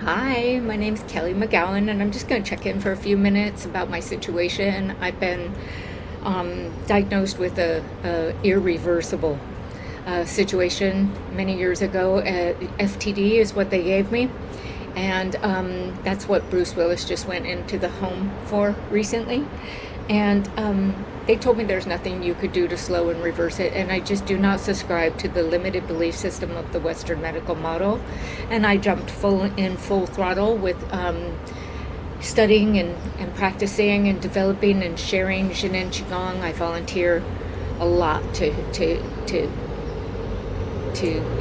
Hi, my name's Kelli McGowan, and I'm just going to check in for a few minutes about my situation. I've been diagnosed with a irreversible situation many years ago. FTD is what they gave me, and that's what Bruce Willis just went into the home for recently. And they told me there's nothing you could do to slow and reverse it, and I just do not subscribe to the limited belief system of the Western medical model. And I jumped full throttle with studying and practicing and developing and sharing Yin and Qigong. I volunteer a lot to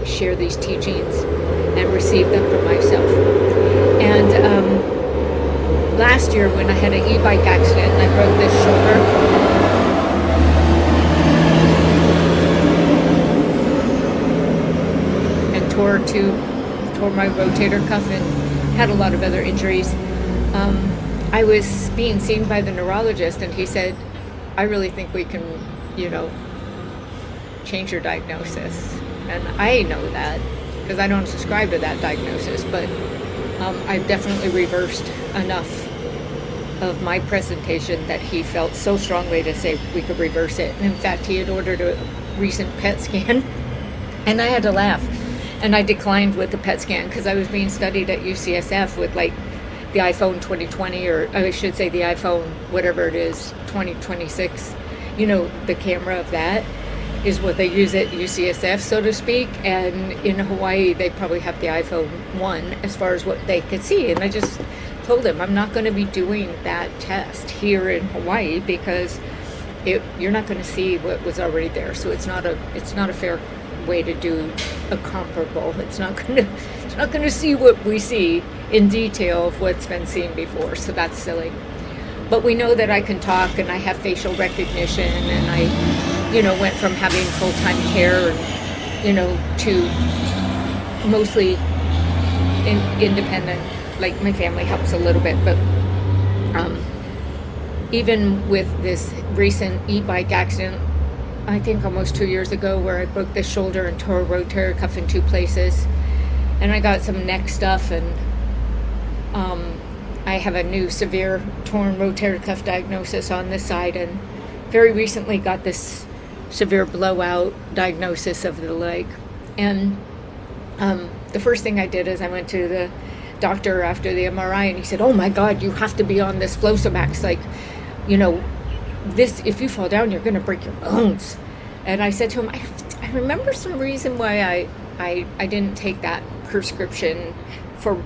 share these teachings and receive them for myself. And last year when I had an e-bike accident and I broke this shoulder, tore my rotator cuff and had a lot of other injuries. I was being seen by the neurologist, and he said, I really think we can, change your diagnosis. And I know that because I don't subscribe to that diagnosis, but I've definitely reversed enough of my presentation that he felt so strongly to say we could reverse it. And in fact, he had ordered a recent PET scan, and I had to laugh. And I declined with the PET scan because I was being studied at UCSF with like the iPhone 2020, or I should say the iPhone, whatever it is, 2026. The camera of that is what they use at UCSF, so to speak. And in Hawaii, they probably have the iPhone 1 as far as what they could see. And I just told him I'm not going to be doing that test here in Hawaii because you're not going to see what was already there. So it's not a fair way to do a comparable. It's not going to see what we see in detail of what's been seen before. So that's silly. But we know that I can talk and I have facial recognition, and I, went from having full-time care, to mostly independent. Like my family helps a little bit, but even with this recent e-bike accident, I think almost 2 years ago, where I broke the shoulder and tore a rotator cuff in 2 places, and I got some neck stuff, and I have a new severe torn rotator cuff diagnosis on this side, and very recently got this severe blowout diagnosis of the leg. And the first thing I did is I went to the doctor after the MRI, and he said, oh my God, you have to be on this Flosomax. Like, this, if you fall down, you're going to break your bones. And I said to him, I remember some reason why I didn't take that prescription for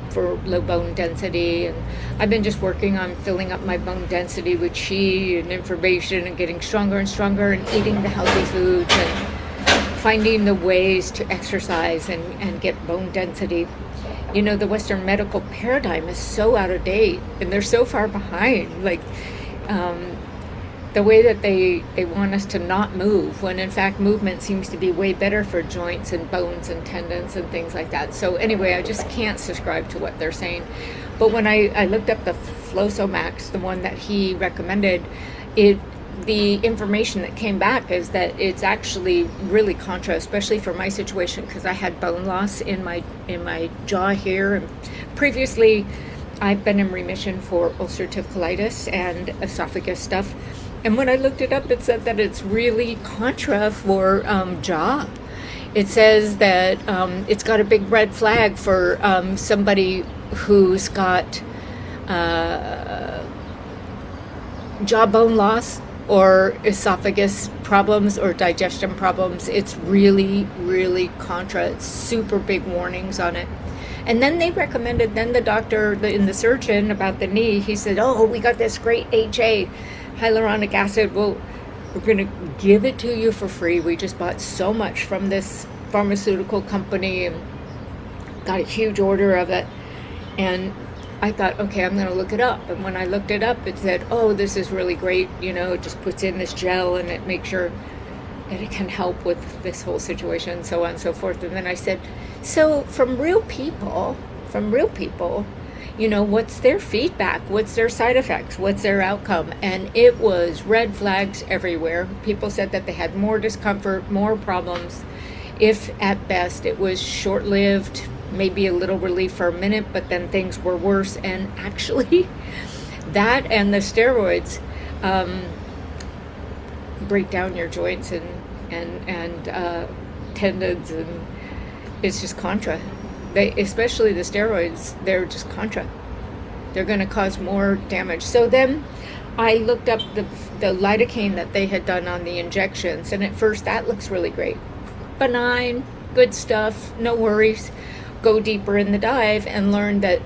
low bone density. And I've been just working on filling up my bone density with chi and information and getting stronger and stronger and eating the healthy foods and finding the ways to exercise and get bone density. The Western medical paradigm is so out of date, and they're so far behind. Like, the way that they want us to not move, when in fact movement seems to be way better for joints and bones and tendons and things like that. So anyway, I just can't subscribe to what they're saying. But when I looked up the Flosomax, the one that he recommended, the information that came back is that it's actually really contra, especially for my situation, because I had bone loss in my jaw here, and previously I've been in remission for ulcerative colitis and esophagus stuff. And when I looked it up, it said that it's really contra for jaw. It says that it's got a big red flag for somebody who's got jawbone loss or esophagus problems or digestion problems. It's really, really contra. It's super big warnings on it. And then they recommended, the doctor, the surgeon about the knee, he said, oh, we got this great HA, hyaluronic acid. Well, we're going to give it to you for free. We just bought so much from this pharmaceutical company and got a huge order of it. And I thought, okay, I'm going to look it up. And when I looked it up, it said, oh, this is really great. It just puts in this gel and it makes sure that it can help with this whole situation, so on and so forth. And then I said, so from real people, what's their feedback? What's their side effects? What's their outcome? And it was red flags everywhere. People said that they had more discomfort, more problems. If at best it was short-lived, maybe a little relief for a minute, but then things were worse. And actually, that and the steroids break down your joints and tendons, and it's just contra. Especially the steroids, they're just contra. They're going to cause more damage. So then I looked up the lidocaine that they had done on the injections, and at first that looks really great. Benign, good stuff, no worries. Go deeper in the dive and learn that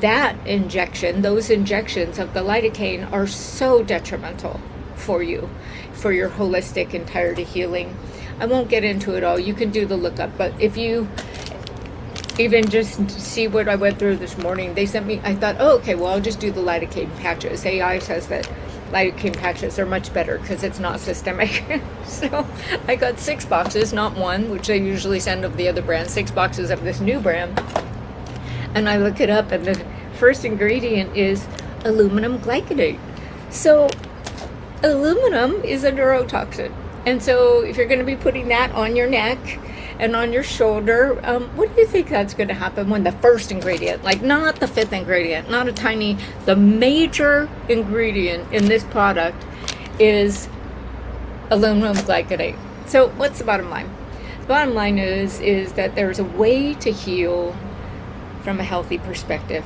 those injections of the lidocaine are so detrimental for you, for your holistic entirety healing. I won't get into it all. You can do the lookup, but if you even just see what I went through this morning, they sent me, I thought, oh, okay, well, I'll just do the lidocaine patches. AI says that lidocaine patches are much better because it's not systemic. So I got 6 boxes, not 1, which I usually send of the other brand, 6 boxes of this new brand. And I look it up, and the first ingredient is aluminum glycinate. So aluminum is a neurotoxin. And so if you're going to be putting that on your neck and on your shoulder, what do you think that's going to happen when the first ingredient, like not the 5th ingredient, not a tiny, the major ingredient in this product is aluminum glycinate. So what's the bottom line? The bottom line is that there's a way to heal from a healthy perspective,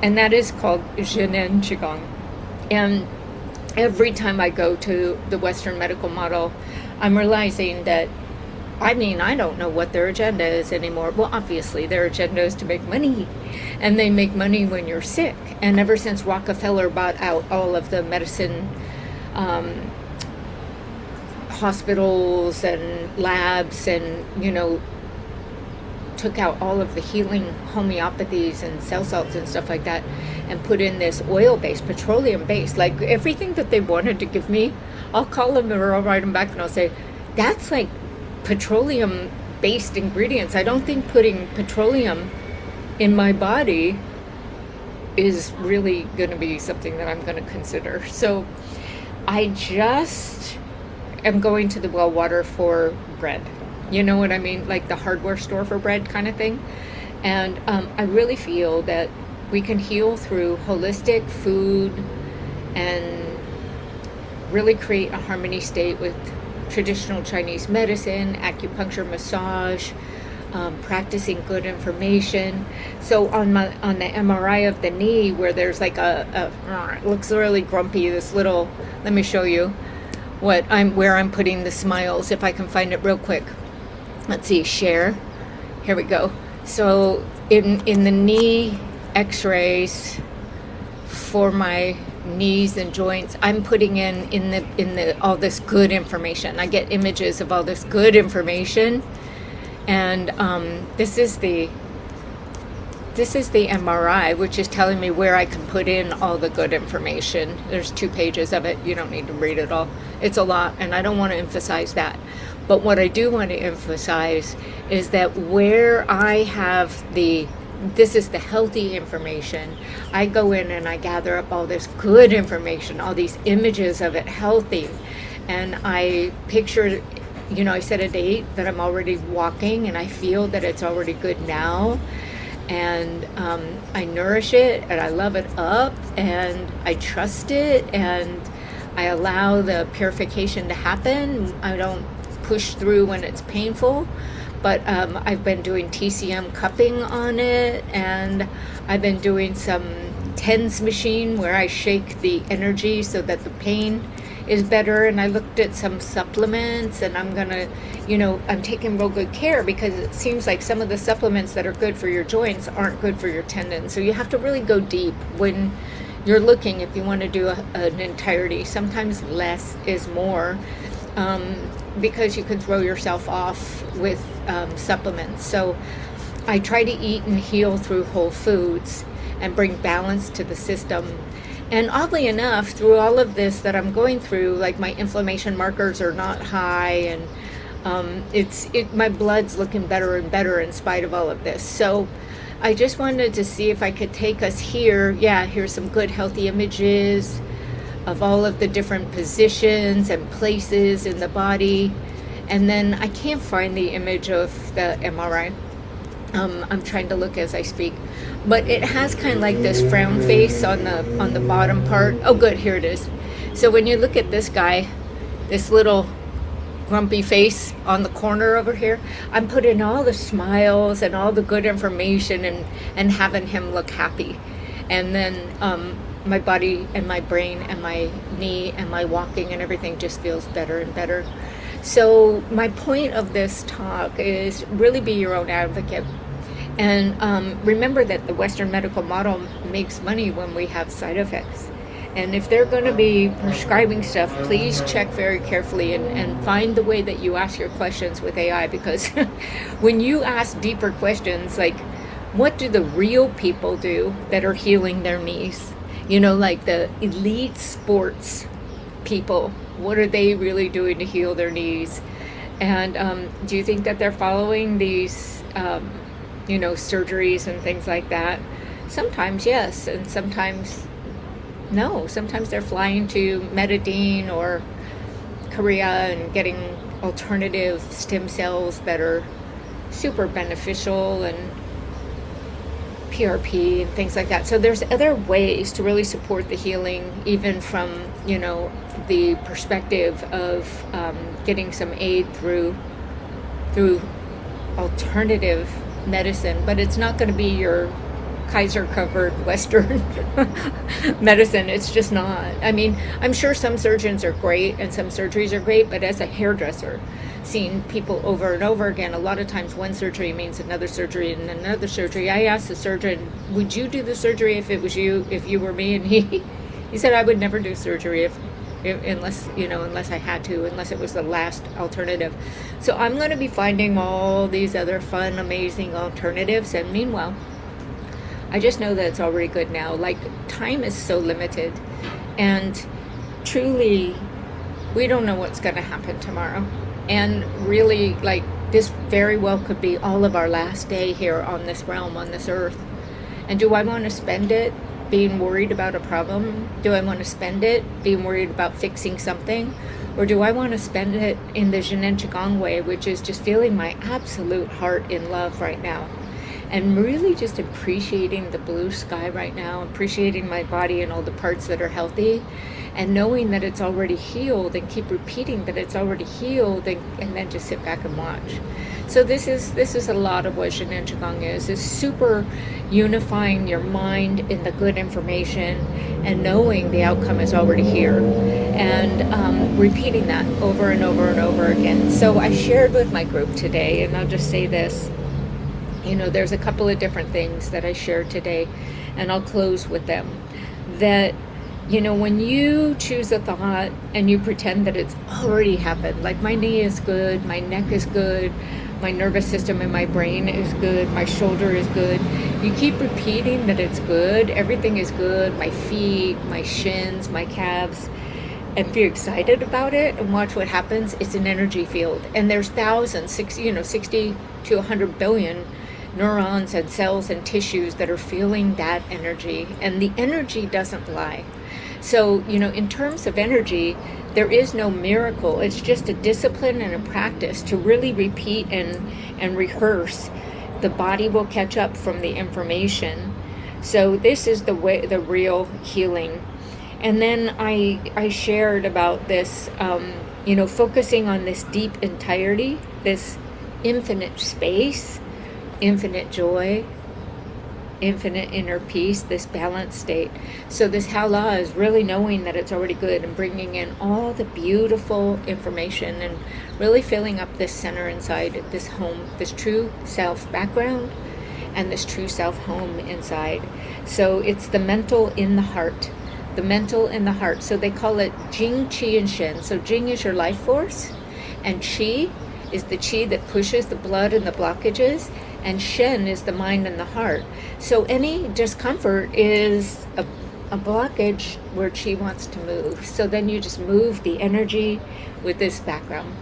and that is called ZNQG. And every time I go to the Western medical model, I'm realizing that, I don't know what their agenda is anymore. Well, obviously, their agenda is to make money, and they make money when you're sick. And ever since Rockefeller bought out all of the medicine hospitals and labs, and, took out all of the healing homeopathies and cell salts and stuff like that, and put in this oil-based, petroleum-based, like everything that they wanted to give me, I'll call them or I'll write them back and I'll say, that's like petroleum-based ingredients. I don't think putting petroleum in my body is really going to be something that I'm going to consider. So I just am going to the well water for bread. You know what I mean? Like the hardware store for bread kind of thing. And I really feel that we can heal through holistic food and really create a harmony state with traditional Chinese medicine, acupuncture, massage, practicing good information. So on the MRI of the knee, where there's like it looks really grumpy, this little, let me show you where I'm putting the smiles, if I can find it real quick. Let's see, share. Here we go. So in the knee x-rays for my knees and joints, I'm putting in the all this good information. I get images of all this good information, and this is the MRI, which is telling me where I can put in all the good information. There's 2 pages of it. You don't need to read it all. It's a lot, and I don't want to emphasize that. But what I do want to emphasize is that where I have this is the healthy information, I go in and I gather up all this good information, all these images of it healthy, and I picture, I set a date that I'm already walking, and I feel that it's already good now, and I nourish it, and I love it up, and I trust it, and I allow the purification to happen. I don't push through when it's painful, but I've been doing TCM cupping on it, and I've been doing some TENS machine where I shake the energy so that the pain is better, and I looked at some supplements, and I'm gonna, I'm taking real good care, because it seems like some of the supplements that are good for your joints aren't good for your tendons. So you have to really go deep when you're looking, if you want to do an entirety. Sometimes less is more, because you can throw yourself off with supplements. So I try to eat and heal through whole foods and bring balance to the system. And oddly enough, through all of this that I'm going through, like my inflammation markers are not high, and my blood's looking better and better in spite of all of this. So I just wanted to see if I could take us here. Yeah, here's some good healthy images of all of the different positions and places in the body. And then I can't find the image of the MRI. I'm trying to look as I speak, but it has kind of like this frown face on the bottom part. Oh, good, here it is. So when you look at this guy, this little grumpy face on the corner over here, I'm putting all the smiles and all the good information and having him look happy, and then my body and my brain and my knee and my walking and everything just feels better and better. So my point of this talk is really be your own advocate. And remember that the Western medical model makes money when we have side effects. And if they're going to be prescribing stuff, please check very carefully and find the way that you ask your questions with AI. Because when you ask deeper questions, like what do the real people do that are healing their knees? You know, like the elite sports people, what are they really doing to heal their knees? And do you think that they're following these, surgeries and things like that? Sometimes yes, and sometimes no. Sometimes they're flying to Medellin or Korea and getting alternative stem cells that are super beneficial, and PRP and things like that. So there's other ways to really support the healing, even from, the perspective of getting some aid through alternative medicine. But it's not going to be your Kaiser covered Western medicine. It's just not. I mean, I'm sure some surgeons are great and some surgeries are great, but as a hairdresser, seeing people over and over again, a lot of times one surgery means another surgery and another surgery. I asked the surgeon, would you do the surgery if it was you, if you were me? And he said, I would never do surgery unless I had to, unless it was the last alternative. So I'm going to be finding all these other fun, amazing alternatives. And meanwhile, I just know that it's already good now. Like, time is so limited, and truly, we don't know what's going to happen tomorrow. And really, like, this very well could be all of our last day here on this realm, on this earth. And do I want to spend it being worried about a problem? Do I want to spend it being worried about fixing something? Or do I want to spend it in the ZNQG way, which is just feeling my absolute heart in love right now? And really just appreciating the blue sky right now, appreciating my body and all the parts that are healthy, and knowing that it's already healed, and keep repeating that it's already healed, and then just sit back and watch. So this is a lot of what ZNQG is super unifying your mind in the good information and knowing the outcome is already here, and repeating that over and over and over again. So I shared with my group today, and I'll just say this. There's a couple of different things that I shared today, and I'll close with them. That, when you choose a thought and you pretend that it's already happened, like my knee is good, my neck is good, my nervous system and my brain is good, my shoulder is good. You keep repeating that it's good, everything is good, my feet, my shins, my calves, and be excited about it and watch what happens. It's an energy field, and there's thousands, 60 to 100 billion neurons and cells and tissues that are feeling that energy, and the energy doesn't lie. So, in terms of energy, there is no miracle. It's just a discipline and a practice to really repeat and rehearse. The body will catch up from the information. So this is the way, the real healing. And then I shared about this, focusing on this deep entirety, this infinite space, infinite joy, infinite inner peace, this balanced state. So this Hala is really knowing that it's already good and bringing in all the beautiful information and really filling up this center inside, this home, this true self background and this true self home inside. So it's the mental in the heart. The mental in the heart. So they call it Jing, Qi, and Shen. So Jing is your life force, and Qi is the Qi that pushes the blood and the blockages, and Shen is the mind and the heart. So any discomfort is a blockage where Qi wants to move. So then you just move the energy with this background.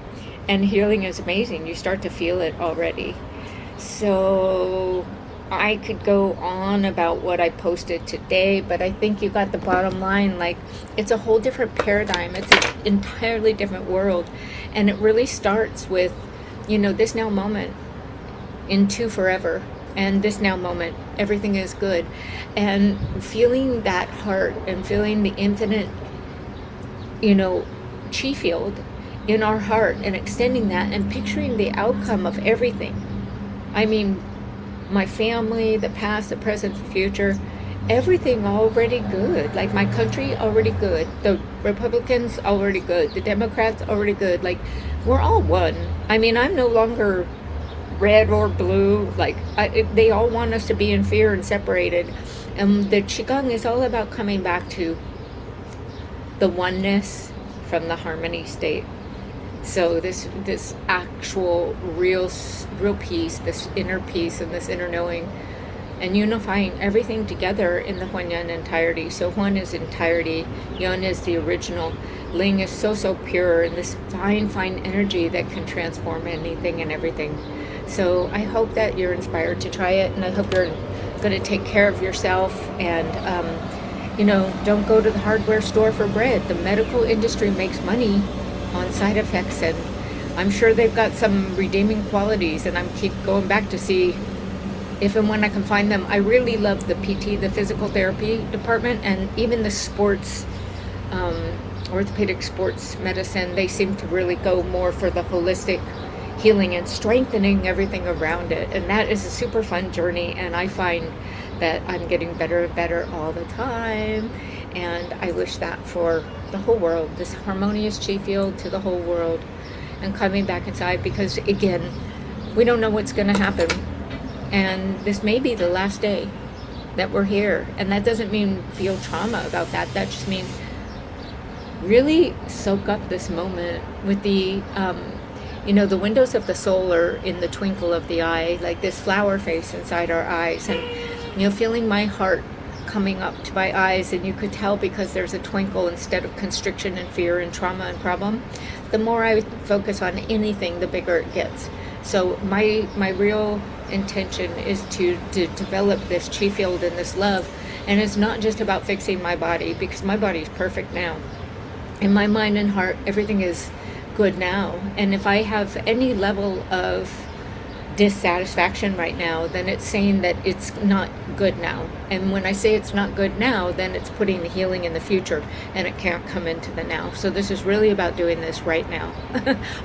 And healing is amazing. You start to feel it already. So I could go on about what I posted today, but I think you got the bottom line. Like, it's a whole different paradigm. It's an entirely different world. And it really starts with, this now moment into forever. and this now moment, everything is good. And feeling that heart and feeling the infinite, chi field in our heart and extending that and picturing the outcome of everything. I mean, my family, the past, the present, the future, everything already good. Like my country already good. The Republicans already good. The Democrats already good. Like we're all one. I mean, I'm no longer red or blue. Like they all want us to be in fear and separated. And the Qigong is all about coming back to the oneness from the harmony state. So this actual real peace, this inner peace and this inner knowing, and unifying everything together in the Huanyan entirety. So Huan is entirety, Yan is the original, Ling is so pure, and this fine energy that can transform anything and everything. So I hope that you're inspired to try it, and I hope you're going to take care of yourself, and don't go to the hardware store for bread. The medical industry makes money on side effects, and I'm sure they've got some redeeming qualities, and I'm keep going back to see if and when I can find them. I really love the PT, the physical therapy department, and even the sports, orthopedic sports medicine. They seem to really go more for the holistic healing and strengthening everything around it, and that is a super fun journey, and I find that I'm getting better and better all the time, and I wish that for the whole world, this harmonious chi field to the whole world, and coming back inside, because again, we don't know what's going to happen, and this may be the last day that we're here, and that doesn't mean feel trauma about that. That just means really soak up this moment with the the windows of the soul are in the twinkle of the eye, like this flower face inside our eyes, and feeling my heart coming up to my eyes, and you could tell because there's a twinkle instead of constriction and fear and trauma and problem. The more I focus on anything, the bigger it gets. So my real intention is to develop this chi field and this love, and it's not just about fixing my body, because my body is perfect now. In my mind and heart, everything is good now, and if I have any level of dissatisfaction right now, then it's saying that it's not good now. And when I say it's not good now, then it's putting the healing in the future, and it can't come into the now. So this is really about doing this right now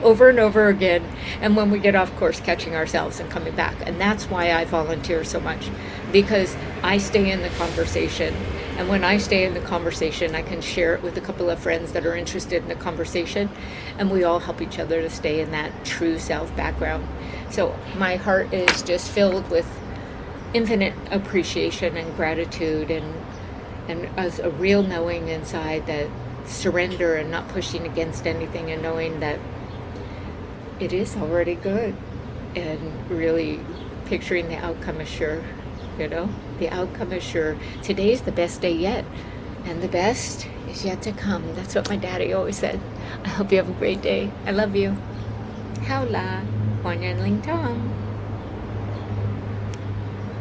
over and over again, and when we get off course, catching ourselves and coming back. And that's why I volunteer so much, because I stay in the conversation, and when I stay in the conversation, I can share it with a couple of friends that are interested in the conversation, and we all help each other to stay in that true self background. So my heart is just filled with infinite appreciation and gratitude, and as a real knowing inside, that surrender and not pushing against anything, and knowing that it is already good, and really picturing the outcome is sure. The outcome is sure. Today's the best day yet, and the best is yet to come. That's what my daddy always said. I hope you have a great day. I love you. Hao la, Huan Yan Ling Tong.